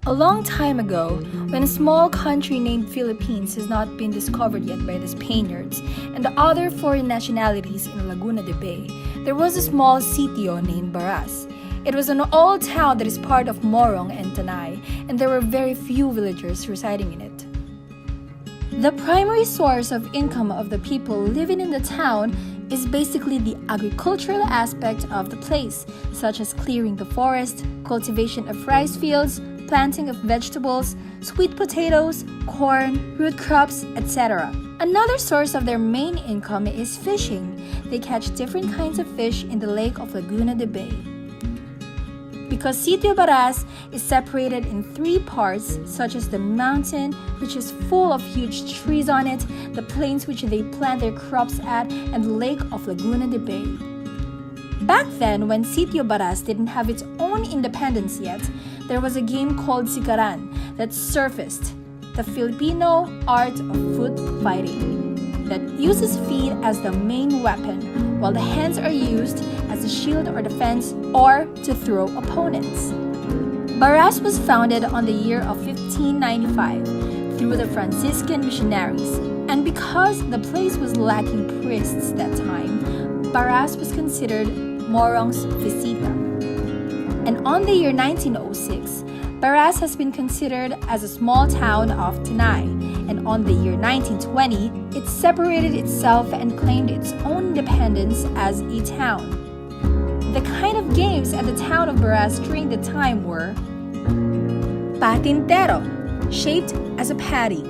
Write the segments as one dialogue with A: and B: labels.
A: A long time ago, when a small country named Philippines has not been discovered yet by the Spaniards and the other foreign nationalities in Laguna de Bay, there was a small sitio named Baras. It was an old town that is part of Morong and Tanay, and there were very few villagers residing in it. The primary source of income of the people living in the town is basically the agricultural aspect of the place, such as clearing the forest, cultivation of rice fields, planting of vegetables, sweet potatoes, corn, root crops, etc. Another source of their main income is fishing. They catch different kinds of fish in the lake of Laguna de Bay. Because Sitio Baras is separated in three parts, such as the mountain, which is full of huge trees on it, the plains which they plant their crops at, and the lake of Laguna de Bay. Back then, when Sitio Baras didn't have its own independence yet, there was a game called Sikaran that surfaced, the Filipino art of foot fighting, that uses feet as the main weapon, while the hands are used as a shield or defense or to throw opponents. Baras was founded on the year of 1595 through the Franciscan missionaries, and because the place was lacking priests that time, Baras was considered Morong's visita. And on the year 1906, Baras has been considered as a small town of Tanay, and on the year 1920, it separated itself and claimed its own independence as a town. The kind of games at the town of Baras during the time were patintero, shaped as a patty.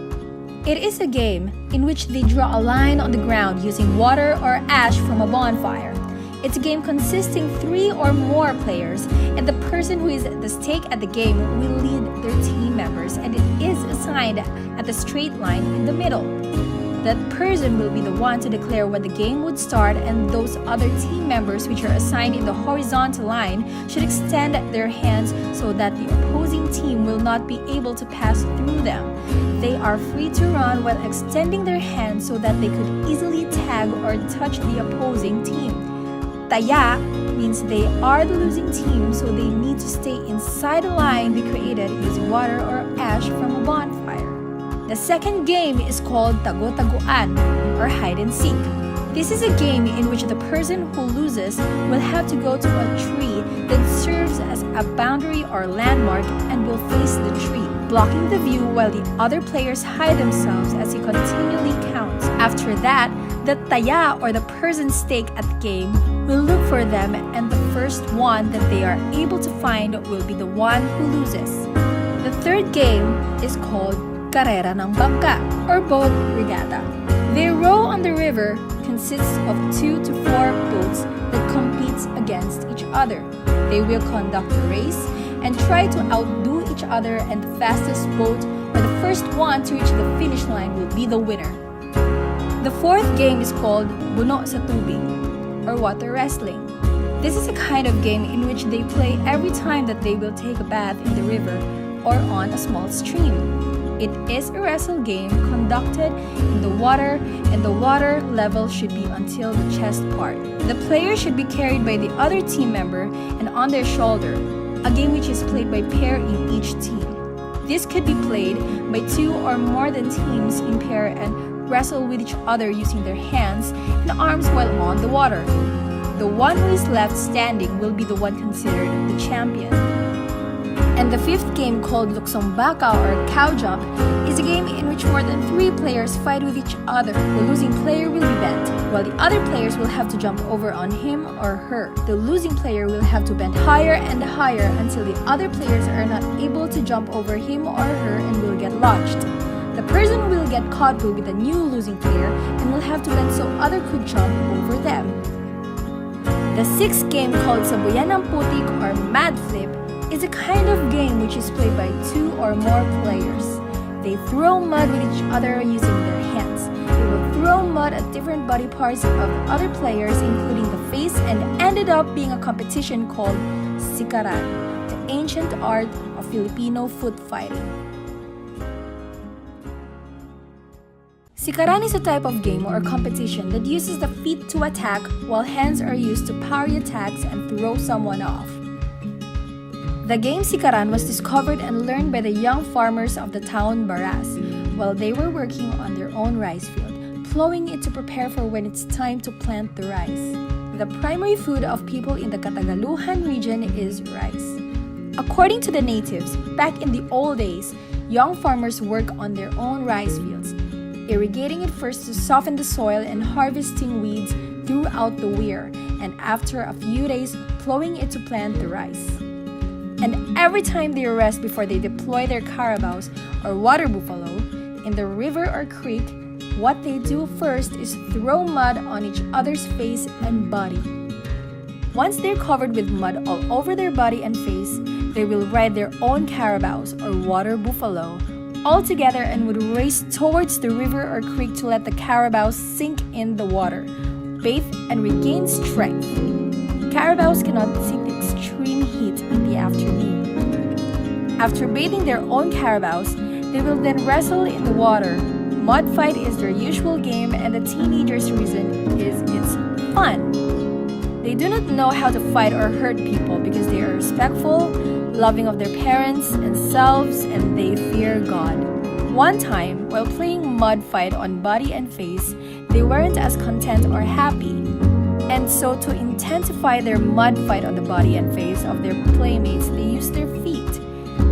A: It is a game in which they draw a line on the ground using water or ash from a bonfire. It's a game consisting 3 or more players, and the person who is at the stake at the game will lead their team members, and it is assigned at the straight line in the middle. That person will be the one to declare when the game would start, and those other team members which are assigned in the horizontal line should extend their hands so that the opposing team will not be able to pass through them. They are free to run while extending their hands so that they could easily tag or touch the opposing team. Taya means they are the losing team, so they need to stay inside a line they created using water or ash from a bonfire. The second game is called tago-taguan, or hide and seek. This is a game in which the person who loses will have to go to a tree that serves as a boundary or landmark and will face the tree, blocking the view while the other players hide themselves as he continually counts. After that, the taya, or the person's stake at the game, will look for them, and the first one that they are able to find will be the one who loses. The third game is called Carrera ng Bangka, or boat regatta. They row on the river, consists of 2 to 4 boats that compete against each other. They will conduct a race and try to outdo each other, and the fastest boat or the first one to reach the finish line will be the winner. The fourth game is called Buno sa Tubig, or water wrestling. This is a kind of game in which they play every time that they will take a bath in the river or on a small stream. It is a wrestle game conducted in the water, and the water level should be until the chest part. The player should be carried by the other team member and on their shoulder, a game which is played by pair in each team. This could be played by 2 or more than teams in pair and wrestle with each other using their hands and arms while on the water. The one who is left standing will be the one considered the champion. And the fifth game, called Luksong Baka, or cow jump, is a game in which more than 3 players fight with each other. The losing player will be bent, while the other players will have to jump over on him or her. The losing player will have to bend higher and higher until the other players are not able to jump over him or her and will get launched. The person who will get caught will be the new losing player and will have to bend so others could jump over them. The sixth game, called Sabuyan ng Putik, or Mad Flip, is a kind of game which is played by 2 or more players. They throw mud with each other using their hands. They will throw mud at different body parts of the other players, including the face, and ended up being a competition called Sikaran, the ancient art of Filipino foot fighting. Sikaran is a type of game or competition that uses the feet to attack while hands are used to parry attacks and throw someone off. The game Sikaran was discovered and learned by the young farmers of the town Baras while they were working on their own rice field, plowing it to prepare for when it's time to plant the rice. The primary food of people in the Katagaluhan region is rice. According to the natives, back in the old days, young farmers work on their own rice fields, irrigating it first to soften the soil and harvesting weeds throughout the year, and after a few days, plowing it to plant the rice. And every time they rest before they deploy their carabaos or water buffalo in the river or creek, what they do first is throw mud on each other's face and body. Once they're covered with mud all over their body and face, they will ride their own carabaos or water buffalo all together and would race towards the river or creek to let the carabaos sink in the water, bathe, and regain strength. Carabaos cannot take the extreme heat in the afternoon. After bathing their own carabaos, they will then wrestle in the water. Mud fight is their usual game, and the teenagers' reason is it's fun. They do not know how to fight or hurt people because they are respectful, loving of their parents and selves, and they fear God. One time, while playing mud fight on body and face, they weren't as content or happy. And so to intensify their mud fight on the body and face of their playmates, they use their feet.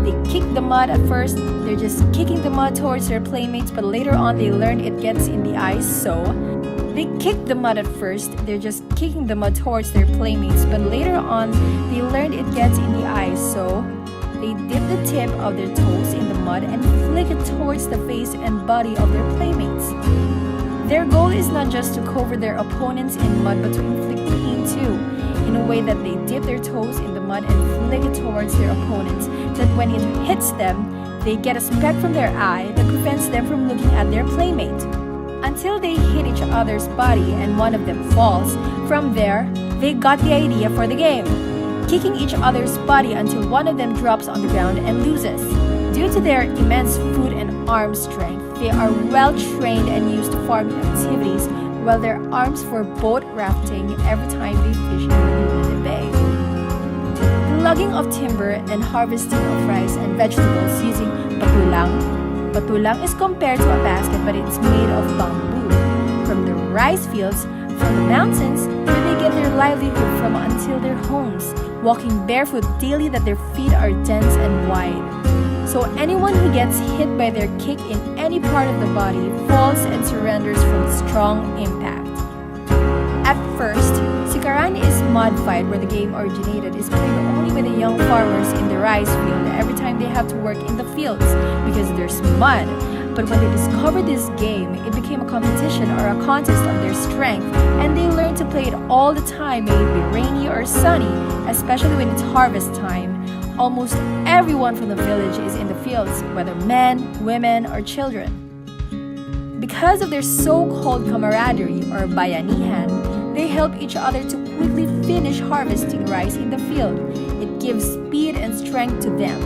A: They kick the mud at first, they're just kicking the mud towards their playmates, but later on they learn it gets in the eyes, so they kick the mud at first, they're just kicking the mud towards their playmates, but later on they learned it gets in the eyes, so they dip the tip of their toes in the mud and flick it towards the face and body of their playmates. Their goal is not just to cover their opponents in mud, but to inflict pain too, in a way that they dip their toes in the mud and flick it towards their opponents, that when it hits them, they get a speck from their eye that prevents them from looking at their playmate, until they hit each other's body and one of them falls. From there, they got the idea for the game, kicking each other's body until one of them drops on the ground and loses. Due to their immense foot and arm strength, they are well trained and used to farming activities, while their arms for boat rafting every time they fish in the bay. The logging of timber and harvesting of rice and vegetables using patulang. Patulang is compared to a basket, but it's made of bamboo. From the rice fields, from the mountains, where they get their livelihood from until their homes, walking barefoot daily that their feet are dense and wide. So anyone who gets hit by their kick in any part of the body falls and surrenders from strong impact. At first, Sikaran is mud fight, where the game originated, is played only by the young farmers in the rice field every time they have to work in the fields because there's mud. But when they discovered this game, it became a competition or a contest of their strength, and they learned to play it all the time, may it be rainy or sunny, especially when it's harvest time. Almost everyone from the village is in the fields, whether men, women, or children. Because of their so-called camaraderie or bayanihan, they help each other to quickly finish harvesting rice in the field. It gives speed and strength to them.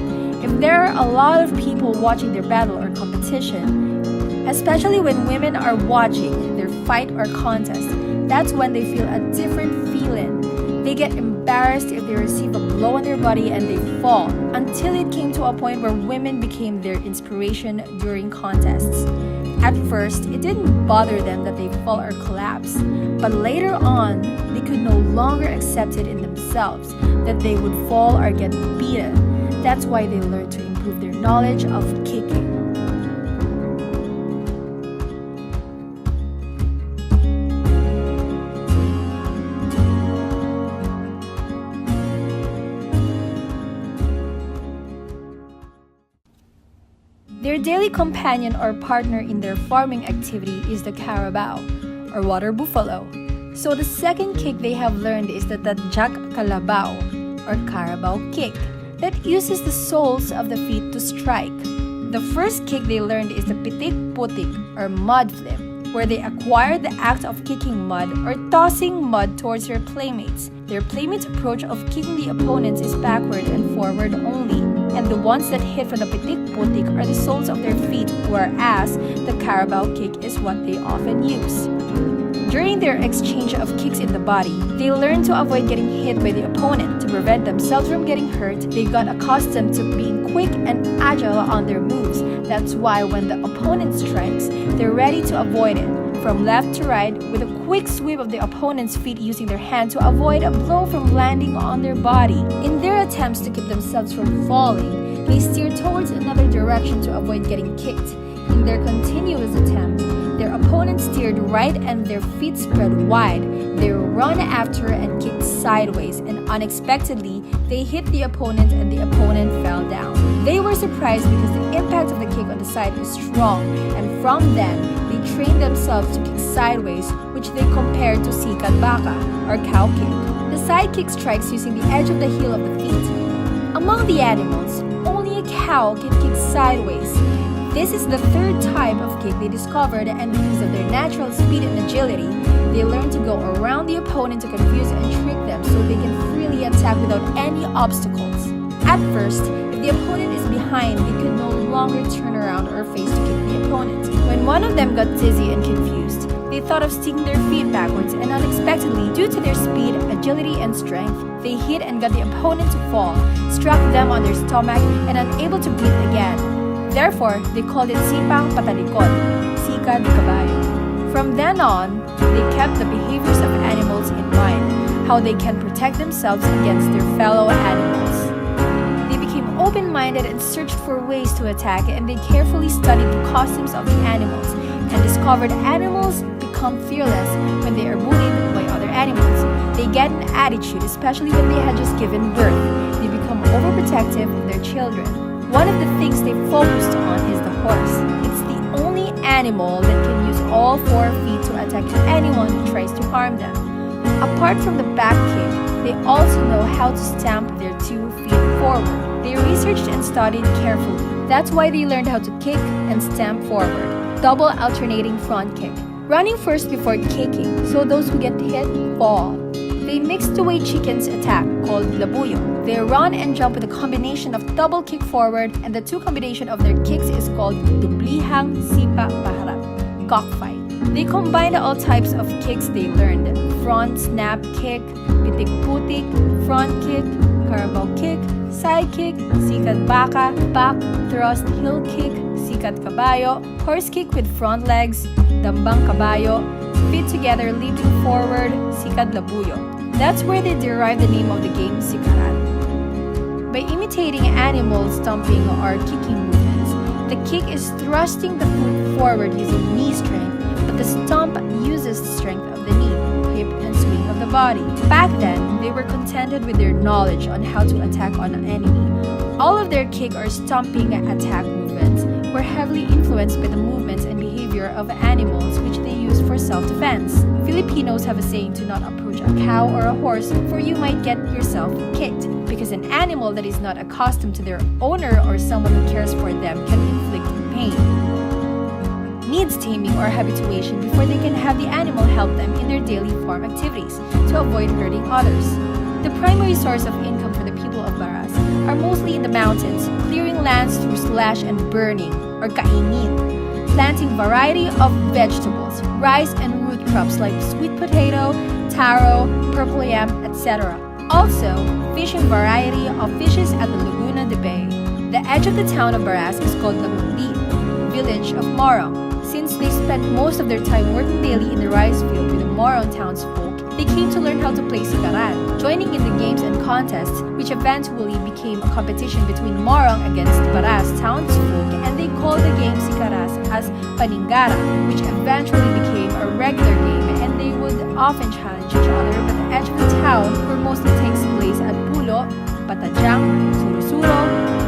A: If there are a lot of people watching their battle or competition, especially when women are watching their fight or contest, that's when they feel a different feeling. They get embarrassed if they receive a blow on their body and they fall, until it came to a point where women became their inspiration during contests. At first, it didn't bother them that they fall or collapse, but later on, they could no longer accept it in themselves that they would fall or get beaten. That's why they learned to improve their knowledge of kicking. Their daily companion or partner in their farming activity is the carabao, or water buffalo. So the second kick they have learned is the tadjak kalabao, or carabao kick, that uses the soles of the feet to strike. The first kick they learned is the pitik putik, or mud flip, where they acquire the act of kicking mud or tossing mud towards their playmates. Their playmates' approach of kicking the opponents is backward and forward only. and the ones that hit from the pitik-putik are the soles of their feet, whereas the carabao kick is what they often use. During their exchange of kicks in the body, they learn to avoid getting hit by the opponent. To prevent themselves from getting hurt, they got accustomed to being quick and agile on their moves. That's why when the opponent strikes, they're ready to avoid it. From left to right, with a quick sweep of the opponent's feet using their hand to avoid a blow from landing on their body. In their attempts to keep themselves from falling, they steer towards another direction to avoid getting kicked. In their continuous attempt, their opponent steered right and their feet spread wide. They run after and kicked sideways, and unexpectedly, they hit the opponent and the opponent fell down. They were surprised because the impact of the kick on the side is strong, and from then, they trained themselves to kick sideways, which they compared to sikat baka, or cow kick. The side kick strikes using the edge of the heel of the feet. Among the animals, only a cow can kick sideways. This is the third type of kick they discovered, and because of their natural speed and agility, they learn to go around the opponent to confuse and trick them so they can freely attack without any obstacles. At first, if the opponent is behind, they could no longer turn around or face to kick the opponent. When one of them got dizzy and confused, they thought of sticking their feet backwards, and unexpectedly, due to their speed, agility, and strength, they hit and got the opponent to fall, struck them on their stomach, and unable to breathe again. Therefore, they called it sipang patalikod, sika di kabayo. From then on, they kept the behaviors of animals in mind, how they can protect themselves against their fellow animals. They became open-minded and searched for ways to attack, and they carefully studied the costumes of the animals, and discovered animals become fearless when they are bullied by other animals. They get an attitude, especially when they had just given birth. They become overprotective of their children. One of the things they focused on is the horse. It's the only animal that can use all 4 feet to attack anyone who tries to harm them. Apart from the back kick, they also know how to stamp their 2 feet forward. They researched and studied carefully. That's why they learned how to kick and stamp forward. Double alternating front kick. Running first before kicking, so those who get hit fall. They mix the way chickens attack, called labuyo. They run and jump with a combination of double kick forward, and the 2 combination of their kicks is called dublihang sipa paharap, cockfight. They combined all types of kicks they learned: front snap kick, pitik-putik, front kick, carabao kick, side kick, sikat baka, back thrust heel kick, sikat kabayo, horse kick with front legs, dambang kabayo, feet together leaping forward, sikat labuyo. That's where they derived the name of the game, Sikaran. By imitating animals stomping or kicking movements, the kick is thrusting the foot forward using knee strength, but the stomp uses the strength of the knee, hip, and swing of the body. Back then, they were contented with their knowledge on how to attack on an enemy. All of their kick or stomping attack movements were heavily influenced by the movements and behavior of animals which they use for self-defense. Filipinos have a saying to not approach a cow or a horse, for you might get yourself kicked, because an animal that is not accustomed to their owner or someone who cares for them can inflict pain. Needs taming or habituation before they can have the animal help them in their daily farm activities to avoid hurting others. The primary source of income for the people of Baras are mostly in the mountains, clearing lands through slash and burning, or kainin, planting variety of vegetables, rice and root crops like sweet potato, taro, purple yam, etc. Also, fishing variety of fishes at the Laguna de Bay. The edge of the town of Baras is called Lagundi, village of Morong. Since they spent most of their time working daily in the rice field with the Morong townsfolk, they came to learn how to play Sikaran, joining in the games and contests, which eventually became a competition between Morong against Baras townsfolk, and they called the game Sikaras as Paningara, which eventually became a regular game, and they would often challenge each other, but the edge of the town, where mostly takes place at Pulo, Batajang, Surusuro,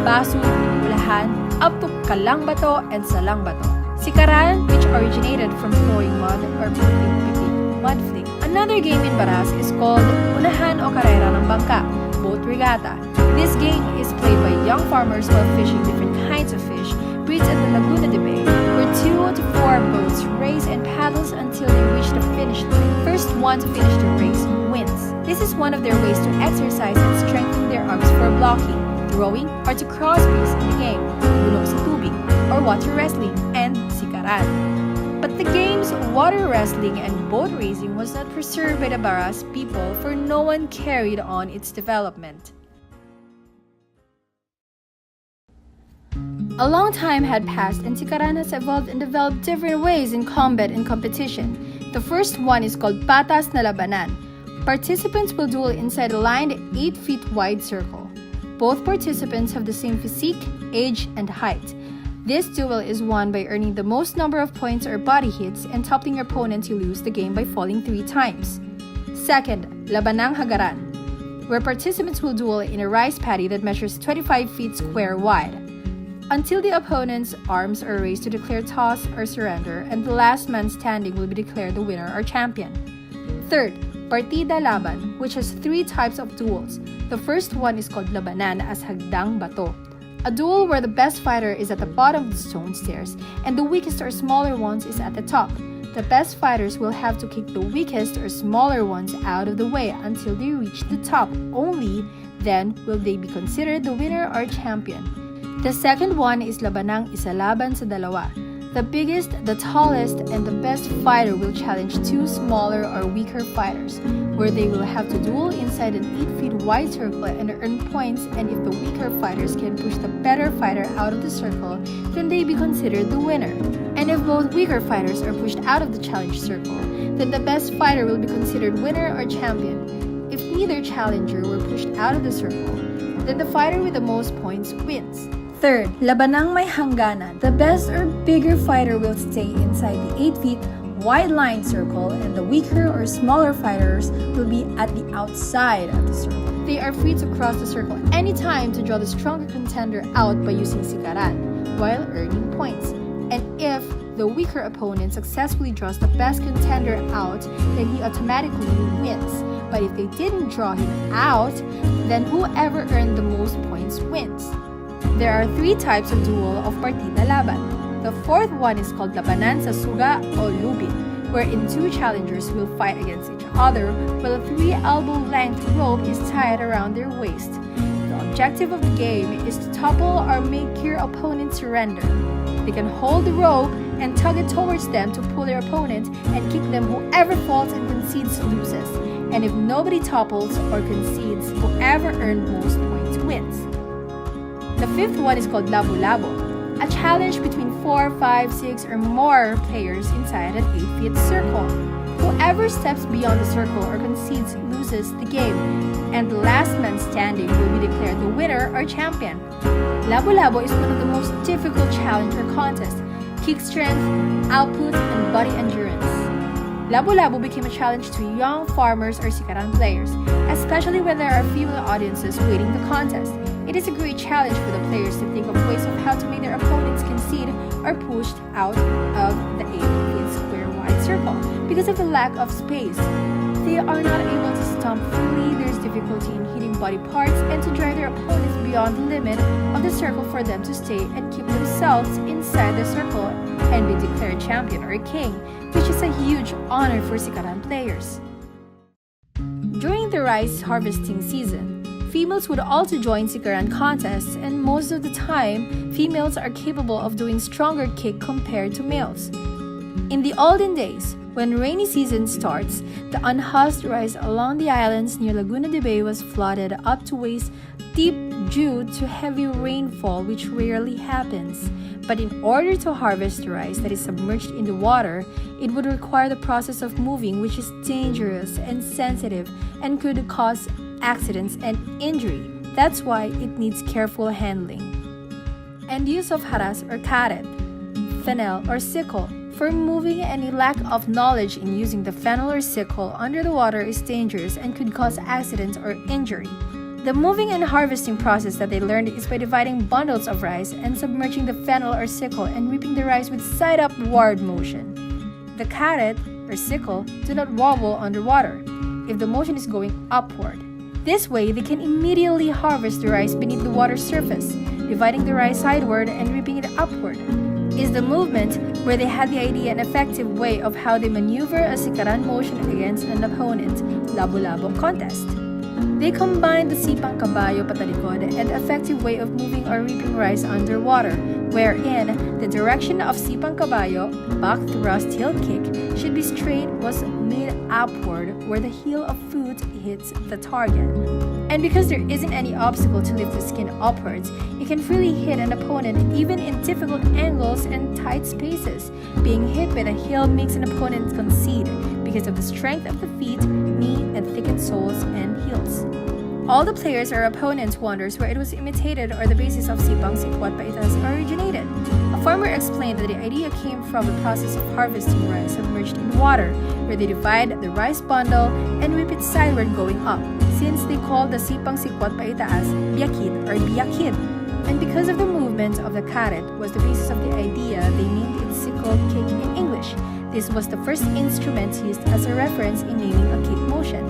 A: Basu, Ulahan, up to Kalangbato and Salangbato. Sikaran, which originated from throwing mud or putting pitik, mud flick. Another game in Baras is called Unahan o Karera ng Bangka, boat regatta. This game is played by young farmers while fishing different kinds of fish, breeds at the Laguna de Bay, where 2 to 4 boats race and paddles until they reach the finish line. First one to finish the race wins. This is one of their ways to exercise and strengthen their arms for blocking. rowing are two crosspiece in the game, Bulong sa Tubig, or water wrestling, and Sikaran. But the games water wrestling and boat racing was not preserved by the Baras people, for no one carried on its development. A long time had passed and Sikaran has evolved and developed different ways in combat and competition. The first one is called patas na labanan. Participants will duel inside a lined 8 feet wide circle. Both participants have the same physique, age, and height. This duel is won by earning the most number of points or body hits and toppling your opponent to lose the game by falling 3 times. Second, labanang hagaran, where participants will duel in a rice paddy that measures 25 feet square wide, until the opponent's arms are raised to declare toss or surrender, and the last man standing will be declared the winner or champion. Third, partida laban, which has 3 types of duels. The first one is called labanan as hagdang bato, a duel where the best fighter is at the bottom of the stone stairs and the weakest or smaller ones is at the top. The best fighters will have to kick the weakest or smaller ones out of the way until they reach the top. Only then will they be considered the winner or champion. The second one is labanang isa laban sa dalawa. The biggest, the tallest, and the best fighter will challenge 2 smaller or weaker fighters, where they will have to duel inside an 8 feet wide circle and earn points, and if the weaker fighters can push the better fighter out of the circle, then they be considered the winner. And if both weaker fighters are pushed out of the challenge circle, then the best fighter will be considered winner or champion. If neither challenger were pushed out of the circle, then the fighter with the most points wins. Third, labanang may hangganan. The best or bigger fighter will stay inside the 8 feet wide line circle and the weaker or smaller fighters will be at the outside of the circle. They are free to cross the circle anytime to draw the stronger contender out by using Sikaran while earning points. And if the weaker opponent successfully draws the best contender out, then he automatically wins. But if they didn't draw him out, then whoever earned the most points wins. There are 3 types of duel of partida laban. The fourth one is called labanan sa suga o lubid, wherein 2 challengers will fight against each other while a 3 elbow-length rope is tied around their waist. The objective of the game is to topple or make your opponent surrender. They can hold the rope and tug it towards them to pull their opponent and kick them. Whoever falls and concedes loses. And if nobody topples or concedes, whoever earned most points wins. The fifth one is called labo-labo, a challenge between 4, 5, 6, or more players inside an 8 feet circle. Whoever steps beyond the circle or concedes loses the game, and the last man standing will be declared the winner or champion. Labo-labo is one of the most difficult challenge or contest, kick strength, output, and body endurance. Labo-labo became a challenge to young farmers or Sikaran players, especially when there are female audiences waiting the contest. It is a great challenge for the players to think of ways of how to make their opponents concede or pushed out of the 8 feet square wide circle. Because of the lack of space, they are not able to stomp freely. There's difficulty in hitting body parts and to drive their opponents beyond the limit of the circle for them to stay and keep themselves inside the circle and be declared champion or king, which is a huge honor for Sikaran players. During the rice harvesting season, females would also join Sikaran contests, and most of the time, females are capable of doing stronger kick compared to males. In the olden days, when rainy season starts, the unhusked rice along the islands near Laguna de Bay was flooded up to waist deep due to heavy rainfall, which rarely happens. But in order to harvest the rice that is submerged in the water, it would require the process of moving, which is dangerous and sensitive and could cause accidents and injury. That's why it needs careful handling. And use of haras or karet, fennel or sickle. For moving, any lack of knowledge in using the fennel or sickle under the water is dangerous and could cause accidents or injury. The moving and harvesting process that they learned is by dividing bundles of rice and submerging the fennel or sickle and reaping the rice with side-upward motion. The karet or sickle do not wobble underwater if the motion is going upward. This way, they can immediately harvest the rice beneath the water surface, dividing the rice sideward and reaping it upward. Is the movement where they had the idea and effective way of how they maneuver a Sikaran motion against an opponent, labo-labo contest. They combined the sipang kabayo patalikod and effective way of moving or reaping rice underwater, wherein the direction of sipang kabayo, back thrust heel kick, should be straight was made upward where the heel of foot hits the target. And because there isn't any obstacle to lift the skin upwards, you can freely hit an opponent even in difficult angles and tight spaces. Being hit by the heel makes an opponent concede because of the strength of the feet, knee, and thickened soles and heels. All the players or opponents wonders where it was imitated or the basis of sipang sikwat paitas originated. A farmer explained that the idea came from the process of harvesting rice submerged in water, where they divide the rice bundle and whip it sideward going up, since they called the sipang sikwat paita as biakid or biakid. And because of the movement of the karet was the basis of the idea, they named it sickle kick in English. This was the first instrument used as a reference in naming a kick motion.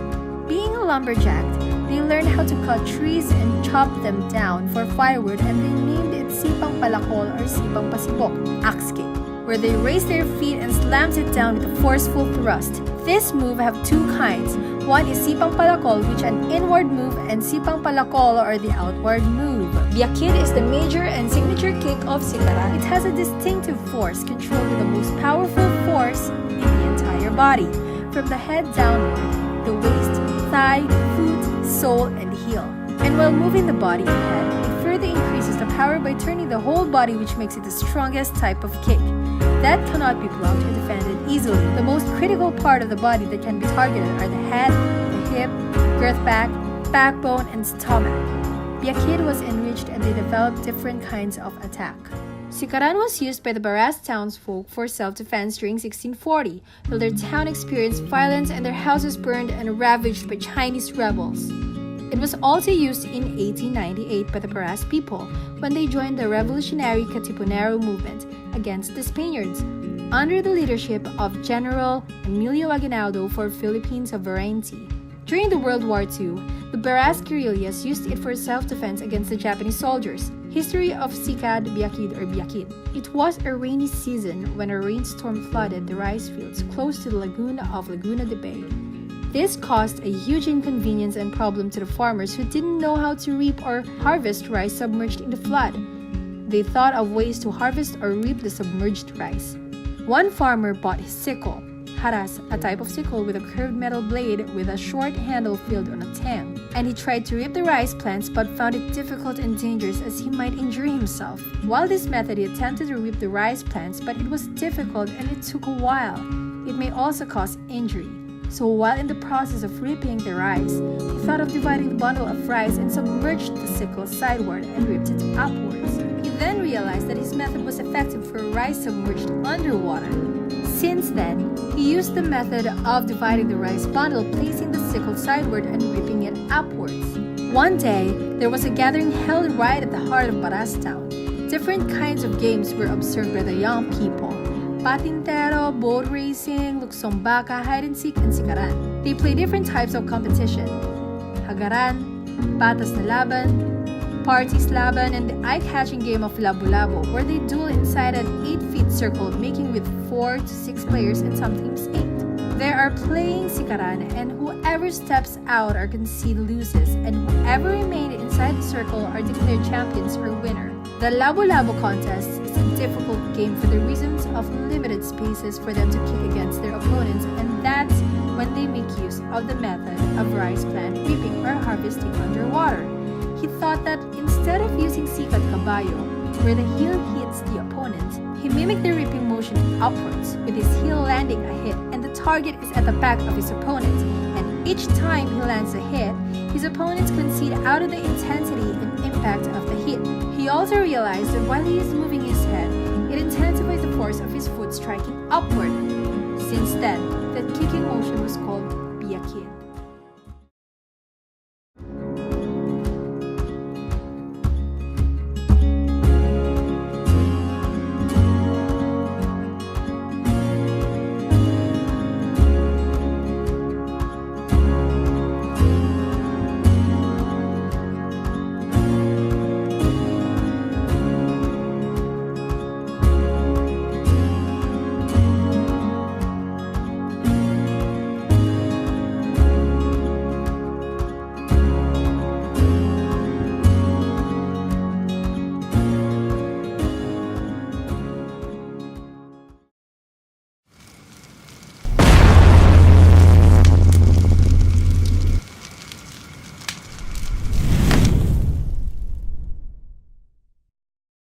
A: Being a lumberjack, they learned how to cut trees and chop them down for firewood, and they named it sipang palakol or sipang pasibok, axe kick, where they raised their feet and slammed it down with a forceful thrust. This move have two kinds. One is sipang palakol, which an inward move, and sipang palakol or the outward move. Biakid is the major and signature kick of Sikaran. It has a distinctive force controlled with the most powerful force in the entire body, from the head downward, the waist, thigh, foot, sole, and heel. And while moving the body and head, it further increases the power by turning the whole body, which makes it the strongest type of kick. That cannot be blocked or defended easily. The most critical part of the body that can be targeted are the head, the hip, girth back, backbone, and stomach. Biakid was enriched and they developed different kinds of attack. Sikaran was used by the Baras townsfolk for self-defense during 1640, till their town experienced violence and their houses burned and ravaged by Chinese rebels. It was also used in 1898 by the Baras people when they joined the revolutionary Katipunero movement against the Spaniards, under the leadership of General Emilio Aguinaldo for Philippine sovereignty. During the World War II, the Baras guerrillas used it for self-defense against the Japanese soldiers. History of Sikad Biakid or Biakid. It was a rainy season when a rainstorm flooded the rice fields close to the lagoon of Laguna de Bay. This caused a huge inconvenience and problem to the farmers who didn't know how to reap or harvest rice submerged in the flood. They thought of ways to harvest or reap the submerged rice. One farmer bought his sickle, haras, a type of sickle with a curved metal blade with a short handle filled on a tang, and he tried to reap the rice plants but found it difficult and dangerous as he might injure himself. While this method he attempted to reap the rice plants, but it was difficult and it took a while. It may also cause injury. So while in the process of reaping the rice, he thought of dividing the bundle of rice and submerged the sickle sideward and ripped it upwards. He then realized that his method was effective for rice submerged underwater. Since then, he used the method of dividing the rice bundle, placing the sickle sideward and ripping it upwards. One day, there was a gathering held right at the heart of Baras town. Different kinds of games were observed by the young people. Patintero, boat racing, luksong baka, hide and seek, and sikaran. They play different types of competition. Hagaran, patas na laban, parties laban, and the eye-catching game of labo-labo, where they duel inside an 8-feet circle, making with 4 to 6 players and sometimes 8. There are playing sikaran, and whoever steps out or concede loses, and whoever remained inside the circle are declared champions or winner. The labo-labo contest is a difficult game for the reasons of limited spaces for them to kick against their opponents, and that's when they make use of the method of rice plant reaping or harvesting underwater. He thought that instead of using sikat kabayo, where the heel hits the opponent, he mimicked the reaping motion upwards, with his heel landing a hit, and the target is at the back of his opponent, and each time he lands a hit, his opponents concede out of the intensity and impact of the hit. He also realized that while he is moving his head, it intensifies the force of his foot striking upward. Since then, that kicking motion was called biakid.